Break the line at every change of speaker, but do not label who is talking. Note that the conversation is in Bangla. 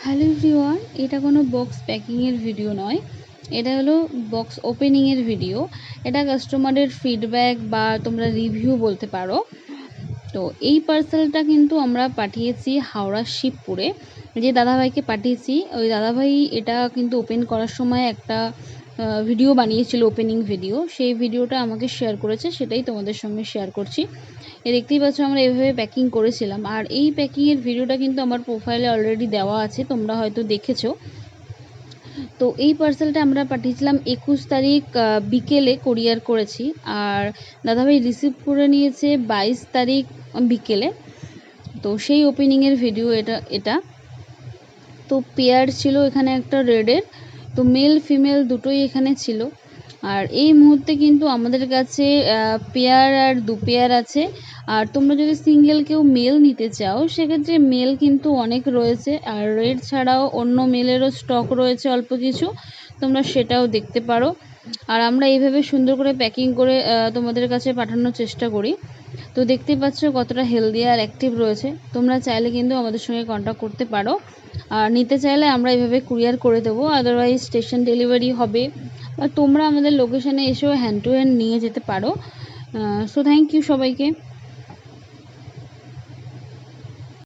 হ্যালো এভরিওয়ান, এটা কোনো বক্স প্যাকিংয়ের ভিডিও নয়, এটা হলো বক্স ওপেনিংয়ের ভিডিও। এটা কাস্টমারের ফিডব্যাক বা তোমরা রিভিউ বলতে পারো। তো এই পার্সেলটা কিন্তু আমরা পাঠিয়েছি হাওড়া শিবপুরে। যে দাদাভাইকে পাঠিয়েছি ওই দাদাভাই এটা কিন্তু ওপেন করার সময় একটা ভিডিও বানিয়েছিল, ওপেনিং ভিডিও। সেই ভিডিওটা আমাকে শেয়ার করেছে, সেটাই তোমাদের সঙ্গে শেয়ার করছি। দেখতেই পাচ্ছ আমরা এভাবে প্যাকিং করেছিলাম, আর এই প্যাকিংয়ের ভিডিওটা কিন্তু আমার প্রোফাইলে অলরেডি দেওয়া আছে, তোমরা হয়তো দেখেছো। তো এই পার্সেলটা আমরা পাঠিয়েছিলাম 21 তারিখ বিকেলে কোরিয়ার করেছি, আর দাদাভাই রিসিভ করে নিয়েছে 22 তারিখ বিকেলে। তো সেই ওপেনিংয়ের ভিডিও এটা তো পেয়ার ছিল এখানে একটা রেডের, তো মেল ফিমেল দুটোই এখানে ছিল। আর এই মুহূর্তে কিন্তু আমাদের কাছে পেয়ার আর দু পেয়ার আছে। আর তোমরা যদি সিঙ্গেল কেউ মেল নিতে চাও সেক্ষেত্রে মেল কিন্তু অনেক রয়েছে, আর রেড ছাড়াও অন্য মেলেরও স্টক রয়েছে অল্প কিছু, তোমরা সেটাও দেখতে পারো। আর আমরা এইভাবে সুন্দর করে প্যাকিং করে তোমাদের কাছে পাঠানোর চেষ্টা করি। তো দেখতেই পাচ্ছ কতটা হেলদি আর অ্যাক্টিভ রয়েছে। তোমরা চাইলে কিন্তু আমাদের সঙ্গে কন্ট্যাক্ট করতে পারো, আর নিতে চাইলে আমরা এইভাবে কুরিয়ার করে দেবো, আদারওয়াইজ স্টেশন ডেলিভারি হবে, বা তোমরা আমাদের লোকেশানে এসেও হ্যান্ড টু হ্যান্ড নিয়ে যেতে পারো। সো থ্যাংক ইউ সবাইকে।